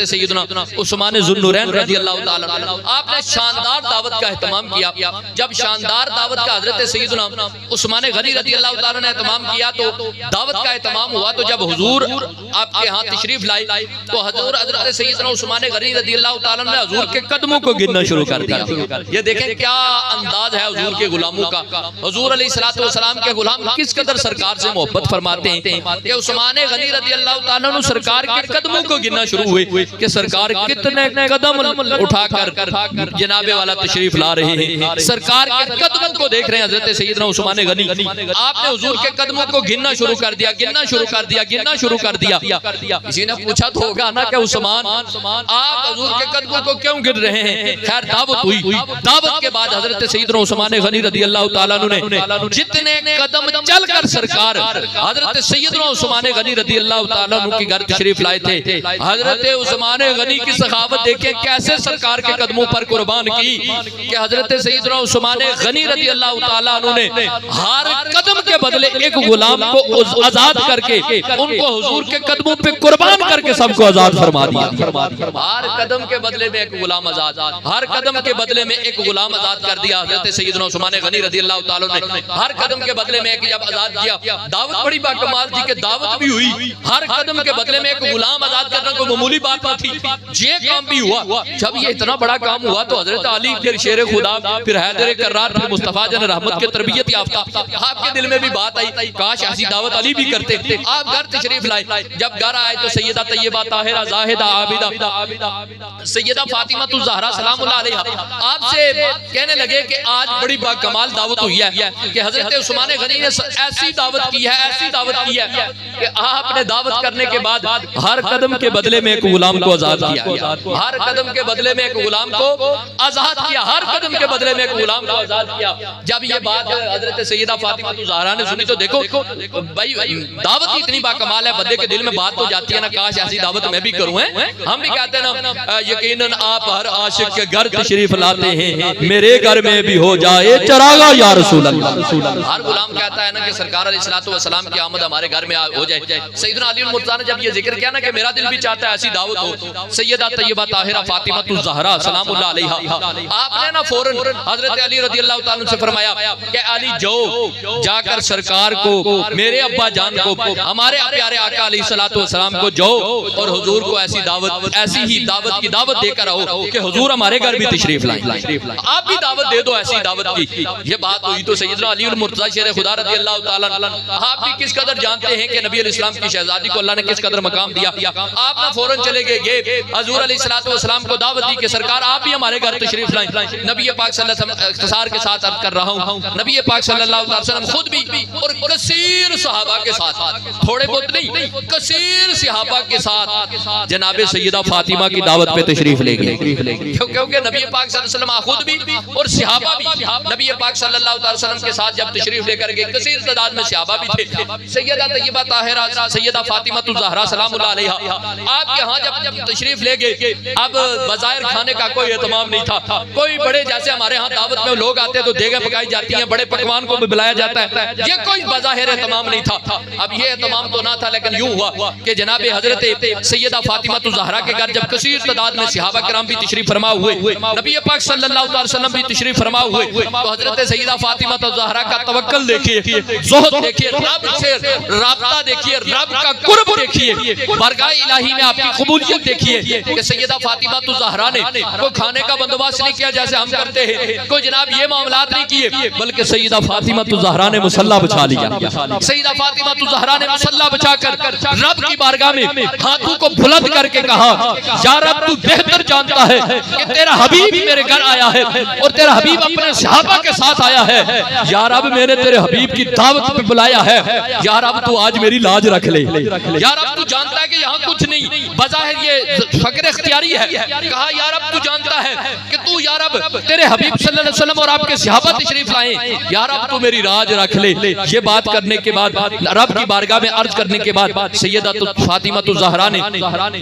सैयदना उस्मान ज़ुन्नुरैन रज़ियल्लाहु ताला आपने शानदार दावत का एहतमाम किया। जब शानदार दावत का हजरत सैयदना उस्मान गनी रज़ियल्लाहु ताला ने एहतमाम किया तो दावत का एहतमाम हुआ। तो जब हुजूर आपके यहाँ तशरीफ लाई तो हजरत सैयदना उस्मान गनी रज़ियल्लाहु ताला ने हुजूर के कदमों को गिनना शुरू कर दिया। ये देखें क्या अंदाज है हुजूर के गुलामों का। हुजूर अलैहिस्सलातु वस्सलाम के गुलाम किस कदर सरकार से मोहब्बत फरमाते हैं कि उस्मान गनी रज़ियल्लाहु ताला ने सरकार के कदमों को गिनना शुरू हुए कि सरकार कितने कदम उठाकर जनाबे वाला तशरीफ ला रहे हैं। सरकार के कदमों को देख रहे हैं हजरत सैयदना उस्मान गनी। आपने हुजूर के कदमों को गिनना शुरू कर दिया, गिनना शुरू कर दिया, गिनना शुरू कर दिया। किसी ने पूछा तो होगा ना कि उस्मान आप हुजूर के कदमों को क्यों गिन रहे हैं। खैर दावत हुई। दावत के बाद हजरत सैयदना उस्मान गनी रज़ियल्लाहु ताला ने जितने कदम चलकर सरकार हजरत सैयदना उस्मान गनी रज़ियल्लाहु ताला के घर तशरीफ लाए थे, हजरत उस्मान गनी की सखावत देखें कैसे सरकार के कदमों पर कुर्बान की कि हजरत सैयदना उस्मान गनी रज़ियल्लाहु ताला ने हर कदम के बदले एक गुलाम को आजाद करके उनको हुजूर के कदमों पे कुर्बान करके सबको आजाद फरमा दिया। हर कदम के बदले में एक गुलाम आजाद, हर कदम के बदले में एक गुलाम आजाद कर दिया हजरत सैयदना उस्मान गनी रज़ियल्लाहु ताला ने। हर कदम के बदले में एक जब आजाद किया, दावत बड़ी बाकमाल थी कि दावत भी हुई। हर कदम के बदले में एक गुलाम आजाद करना कोई मामूली बात थी। ये काम भी हुआ। जब ये इतना बड़ा काम हुआ तो हजरत अली फिर शेर खुदा फिर हैदर कर्रार फिर मुस्तफा जन रहमत के तरबियत याफ्ता आपके दिल में भी बात आई काश ऐसी दावत अली भी करते। आप घर तशरीफ लाए। जब घर आए तो सैयदा तैयबा ताहिरा जाहिदा आबिदा सैयदा फातिमा तुज़ ज़हरा सलामुल्लाह अलैहा आपसे कहने लगे कि आज बड़ी बाकमाल दावत हुई है कि हजरत उस्मान गनी ने ऐसी दावत की है, ऐसी दावत की है कि आपने दावत करने के बाद हर कदम के बदले में एक गुलाम को आजाद किया। हर कदम के बदले में एक गुलाम को आजाद किया। हर कदम के बदले में एक गुलाम को आजाद किया। जब ये बात हजरत सैयदा फातिमा तुज़ ज़हरा ने सुनी तो देखो भाई दावत की इतनी बाकमाल है, बंदे के दिल में बात तो जाती है ना काश ऐसी दावत मैं भी करूं। हम भी कहते हैं ना यकीनन आप हर आशिक के घर तशरीफ लाते हैं, मेरे घर में भी हो जाए चरागा या रसूल अल्लाह। हर गुलाम कहता है ना कि सरकार अलैहिस्सलातु वस्सलाम की आमद हमारे घर में हो जाए। सैयदना अली मुर्तज़ा ने जब ये जिक्र किया ना कि मेरा दिल भी चाहता है ऐसी दावत हो, सैयदा तैयबा ताहिरा फातिमा तुज़ ज़हरा सलामुल्लाह अलैहा आपने ना फौरन हजरत अली रज़ियल्लाहु ताला से फरमाया कि अली जाओ जाकर सरकार को मेरे अब्बा जान को हमारे प्यारे आका अलैहिस्सलातु वस्सलाम को जाओ और हुजूर को ऐसी दावत ऐसी ही दावत की दावत देकर आओ कि हुजूर हमारे घर भी तशरीफ लाएं। आप भी दावत दे दो ऐसी दावत की। ये बात हुई तो सैयदना अली मुर्तज़ा शेर खुदा रज़ियल्लाहु ताला आप भी किस कदर जानते हैं कि नबी अलैहिस्सलाम की शहजादी को अल्लाह ने किस कदर मकाम दिया। आप ना फौरन चले गए हुजूर अलैहिस्सलातु वस्सलाम को दावत दी कि सरकार आप भी हमारे घर तशरीफ लाएं। नबी पाक सल्लल्लाहु अलैहि वसल्लम इख्तिसार के साथ अर्ज कर रहा हूं, नबी पाक सल्लल्लाहु अलैहि वसल्लम खुद भी और कसीर सहाबा के साथ, थोड़े बहुत नहीं कसीर सहाबा के साथ जनाबे सैयदा फातिमा की दावत पे तशरीफ ले गए। क्योंकि नबी पाक सल्लल्लाहु अलैहि वसल्लम खुद भी और सहाबा भी नबी पाक सल्लल्लाहु अलैहि वसल्लम के साथ जब तशरीफ लेकर गए, कसीर तादाद में सहाबा भी थे। सैयदा तैयबा ताहिरा सैयदा फातिमा तुज़ ज़हरा सलामुल्लाह अलैहा आपके यहाँ जब तशरीफ ले गए, अब बज़ाहिर खाने का कोई एहतमाम नहीं था। कोई बड़े जैसे हमारे यहाँ दावत में लोग आते तो देगे पकाई जाती हैं, बड़े पकवान को भी बुलाया जाता है, ये कोई बज़ाहिर एहतमाम नहीं था। अब ये एहतमाम तो ना था लेकिन यूं हुआ कि जनाबे हजरत सैयदा फातिमा तुज़ ज़हरा के घर जब कसीर तादाद में सहाबा किराम भी तशरीफ फरमा हुए, नबी पाक सल्लल्लाहु अलैहि वसल्लम भी तशरीफ फरमा हुए, तो हजरत सैयदा फातिमा तुज़ ज़हरा का तवक्कुल देखिए, ज़ुहद देखिए, रब से राब्ता देखिए, रब का कुर्ब देखिए, बरगाह इलाही में आपकी कबूलियत देखिए कि सैयदा फातिमा तुज़ ज़हरा ने कोई खाने का बंदोबस्त नहीं किया जैसे हम करते हैं, कोई जनाब ये मामलात नहीं किए, बल्कि सैयदा फातिमा तुज़ ज़हरा ने मुसल्ला बिछा लिया। सैयदा फातिमा तुज़ ज़हरा ने मुसल्ला बिछाकर रब की बारगाह में हाथों को बुलंद करके कहा, या रब तू बेहतर जानता है कि तेरा हबीब मेरे घर आया है और तेरा हबीब अपने सहाबा के साथ आया है। या रब मैंने तेरे हबीब की दावत पे बुलाया है, या रब तू आज मेरी लाज रख ले। या रब तू जानता है कि यहाँ कुछ नहीं, बज़ाहिर ये फक्र इख्तियारी है। कहा या रब तू जानता है कि तू या रब तेरे हबीब सल्लल्लाहु अलैहि वसल्लम और आपके सहाबा तशरीफ लाए, या रब तू मेरी राज रख ले। ये बात करने के बाद, रब की बारगाह में अर्ज करने के बाद सैयदा फातिमा तो ज़हरा ने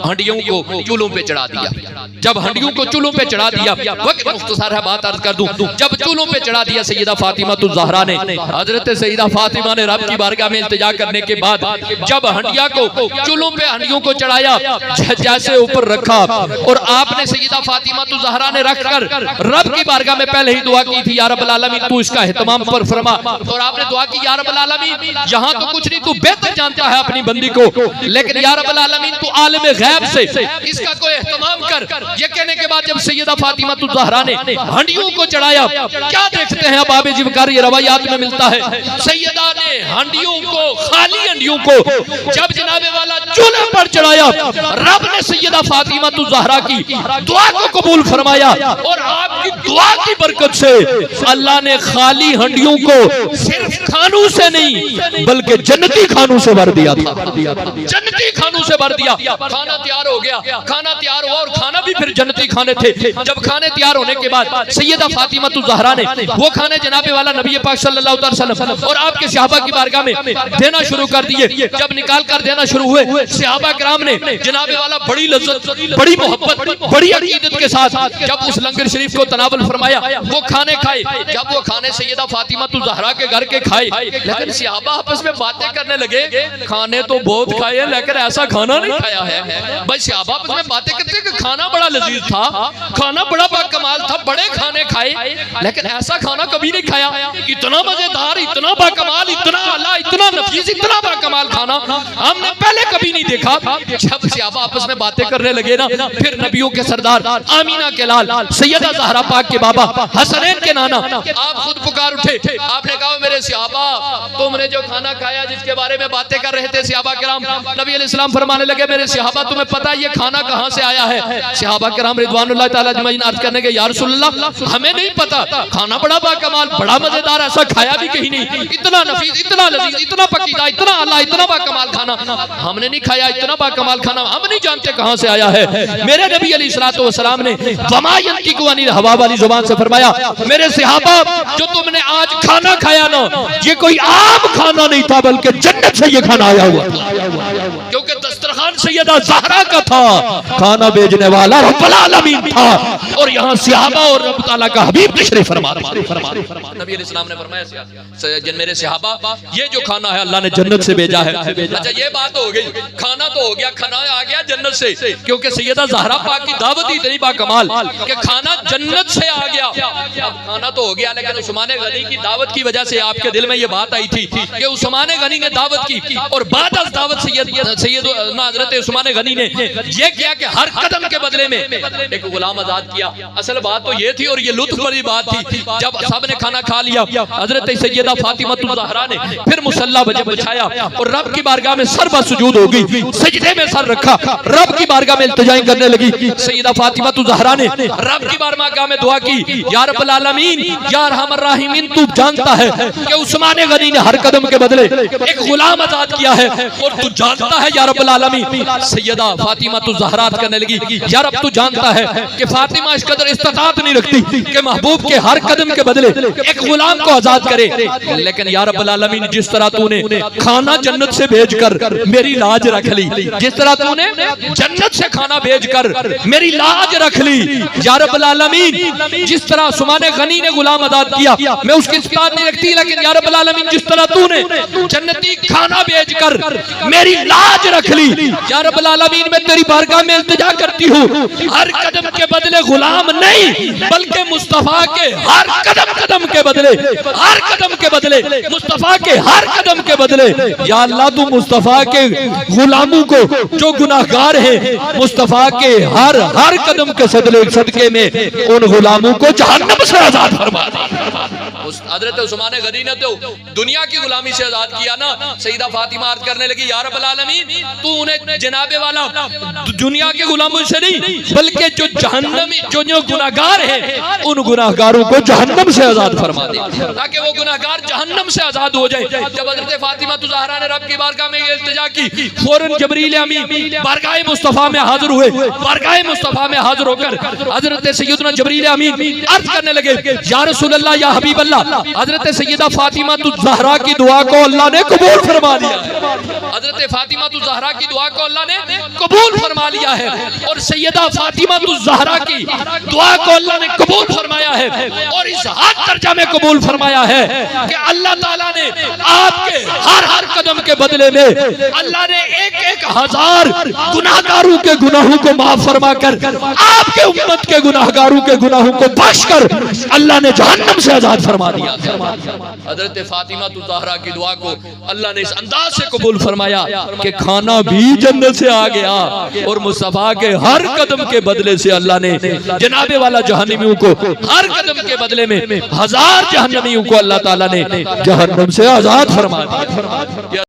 हंडियों को चूल्हों पे चढ़ा दिया। जब हंडियों को चूल्हों पे चढ़ा दिया, वक्त मुख्तसर है बात अर्ज कर दूं, जब चूल्हों पे चढ़ा दिया सैयदा फातिमा तो ज़हरा ने, हजरत सैयदा फातिमा ने रब की बारगाह में इल्तिजा करने के बाद जब हंडिया को चूल्हों पे हंडियों को चढ़ाया, जैसे ऊपर रखा और आपने सैयदा फातिमा तो ज़हरा ने रखकर रब की बारगाह में पहले ही दुआ की थी, या रब्बल आलमीन तू इसका एहतमाम पर फरमा। और आपने दुआ की, या रब्बल आलमीन यहाँ तो कुछ नहीं, तू बेहतर जानता है अपनी बंदी को, लेकिन या रब्बल आलमीन तू आलिम गैब से इसका कोई एहतमाम कर। ये कहने के बाद जब सैयदा फातिमा तो ज़हरा ने हंडियों को चढ़ाया, क्या देखते हैं अब आबे जिबकार ये रवायात में मिलता है, सैयदा ने हंडियों को, खाली हंडियों को जब जनाबे वाला चूल्हे पर चढ़ाया, रब ने सैयदा फातिमा तो ज़हरा की दुआ को कबूल फरमाया और आपकी दुआ की बरकत से अल्लाह ने खाली हंडियों को सिर्फ खानों से नहीं बल्कि जन्नती खानों से भर दिया था, जन्नती खानों से भर दिया। खाना तैयार हो गया, खाना तैयार हुआ और खाना भी फिर जन्नती खाने थे। जब खाने तैयार होने के बाद सैयदा फातिमा तो ज़हरा ने वो खाने जनाबे वाला नबी पाक सल्लल्लाहु अलैहि वसल्लम और आपके सहाबा की बारगाह में देना शुरू कर दिए। जब निकाल कर देना शुरू हुए, सहाबा किराम ने जनाबे वाला बड़ी लज्जत, बड़ी मोहब्बत, बड़ी अकीदत के साथ जब उस लंगर शरीफ को तनावल फरमाया, वो खाने खाए। जब वो खाने सैयदा फातिमा तो ज़हरा के घर के खाए, लेकिन सहाबा आपस में बातें करने लगे, खाने तो बहुत खाए लेकिन ऐसा खाना नहीं खाया है। भाई सहाबा आपस में बातें करते कि खाना बड़ा लजीज था, खाना बड़ा बाकमाल था, बड़े खाने खाए लेकिन ऐसा खाना कभी नहीं खाया, इतना मजेदार, इतना बाकमाल, इतना आला, इतना नफीस, इतना बाकमाल खाना हमने पहले कभी नहीं देखा। जब सहाबा आपस में बातें करने लगे ना, फिर नबियों के सरदार आमीना के लाल सैयदा ज़हरा पाक के बाबा हसनैन के नाना आप खुद पुकार उठे। आपने कहा मेरे सहाबा, तुमने जो खाना खाया जिसके बारे में बातें कर रहे थे सहाबा किराम, नबी अलैहिस्सलाम फरमाने लगे मेरे सहाबा तुम्हें पता है ये खाना कहां से आया है? सहाबा किराम रिदवानुल्लाह ताला अजमईन अर्ज करने के, या रसूलल्लाह हमें नहीं पता, खाना बड़ा बाकमाल, बड़ा मजेदार, ऐसा खाया भी कहीं नहीं, इतना नफीस, इतना लजीज, इतना पकीदा, इतना आला, इतना बाकमाल खाना हमने नहीं खाया, इतना बाकमाल खाना हम नहीं जानते कहां से आया है। मेरे नबी अलैहिस्सलातु वस्सलाम ने वमा यंतिकु अनिल हवा वाली जुबान से फरमाया, मेरे सहाबा जो तुमने आज खाना खाया ना, ये कोई आम खाना नहीं था बल्कि जन्नत से ये खाना आया हुआ था, क्योंकि दस्तरखान सैयदा ज़हरा का था, खाना भेजने वाला रब्बुल आलमीन था और यहाँ सहाबा और रब ताला का हबीब तशरीफ फरमा। नबी अलैहिस्सलाम ने फरमाया मेरे सहाबा ये जो खाना है अल्लाह ने जन्नत से भेजा है। अच्छा ये बात हो गई, खाना तो हो गया, खाना आ गया जन्नत से, क्योंकि सैयदा ज़हरा पाक की दावत ही इतनी बाकमाल कि खाना जन्नत से आ गया। अब खाना तो हो गया, लेकिन उस्मान गनी की दावत की वजह से आपके दिल में ये बात आई थी कि उस्मान गनी ने दावत की और बाद अज़ दावत सैयद हज़रत उस्मान गनी ने ये किया कि हर कदम के बदले में एक गुलाम आजाद किया। असल बात तो ये थी और ये लुत्फ वाली बात थी, जब सब ने खाना खा लिया, हजरत सैयदा फातिमा तो ज़हरा ने फिर मुसल्ला बिछाया और रब की बारगाह में सर बसजूद हो गई, सजदे में सर रखा, रब की बारगाह में इल्तिजाएं करने लगी। सैयदा फातिमा तो ज़हरा ने रब की बारगाह में दुआ की, या रब्बल आलमीन, या अरहमर राहिमीन, तू जानता है कि उस्मान गनी ने हर कदम के बदले एक गुलाम आजाद किया है और तू जानता है या रब्बल आलमीन। सैयदा फातिमा तो ज़हरा करने लगी, या रब तू जानता है कि फातिमा इस कदर इस्तिताअत नहीं रखती कि महबूब के हर कदम के बदले एक गुलाम को आजाद करे, लेकिन या रब्बल आलमीन जिस तरह तूने खाना जन्नत से भेजकर मेरी लाज रख ली, जिस तरह तूने जन्नत से खाना भेजकर मेरी लाज रख ली, या रब्बल आलमीन जिस तरह उस्मान गनी ने गुलाम आजाद किया मैं उसकी इस्तिताअत नहीं रखती, लेकिन या रब्बल आलमीन जिस तरह तूने जन्नती खाना भेजकर मेरी लाज रख ली, या रब्बल आलमीन मैं तेरी बारगाह में इल्तिजा करती हूँ, हर कदम के बदले गुलाम नहीं बल्कि मुस्तफा के हर कदम के बदले, हर कदम के बदले मुस्तफा के हर कदम के बदले, या अल्लाह तू मुस्तफा के गुलामों को जो गुनाहगार हैं मुस्तफा के हर कदम के सदके में उन गुलामों को जहन्नम से आजाद फरमा दे। हजरत उस्मान गनी ने तो दुनिया की गुलामी से आजाद किया ना। सैयदा फातिमा अर्ज करने लगी, या रब्बल आलमीन तू उन्हें जनाबे वाला दुनिया के गुलामों से नहीं बल्कि जो जहन्नमी जो गुनाहगार है उन गुनाहगारों को जहन्नम से आजाद फरमा दे, ताकि वो गुनाहगार जहन्नम से आजाद हो जाए। जब हजरत फातिमा ज़हरा ने रब की बारगाह में ये इल्तिजा की, फौरन जबरील अमीन बारगाह मुस्तफा में हाजिर हुए। बारगाह मुस्तफा में हाजिर होकर हजरत सैयदना जबरील अमीन अर्ज करने लगे, या रसूल अल्लाह, या हबीब अल्लाह, हजरत सैयदा फातिमा ज़हरा की दुआ को अल्लाह ने कबूल फरमा लिया है। हजरत फातिमा ज़हरा की दुआ को अल्लाह ने कबूल फरमा लिया है और सैयदा फातिमा ज़हरा की दुआ को अल्लाह ने कबूल फरमाया है और इस हद दर्जा में कबूल फरमाया है कि अल्लाह ताला ने आपके हर कदम के बदले में अल्लाह ने एक हजार गुनाहगारों के गुनाहों को माफ फरमा कर आपके उम्मत के गुनाहगारों के गुनाहों को बख्श कर अल्लाह ने जहन्नम से आजाद फरमा दिया। हजरत फातिमा ज़हरा की दुआ को अल्लाह ने इस अंदाज से कबूल फरमाया कि खाना भी जन्नत से आ गया और मुस्तफा के हर कदम के बदले से अल्लाह ने जनाबे वाला जहन्नमियों को हर कदम के बदले में हजार जहन्नमियों को अल्लाह ताला ने जहन्नम से आजाद फरमा दिया।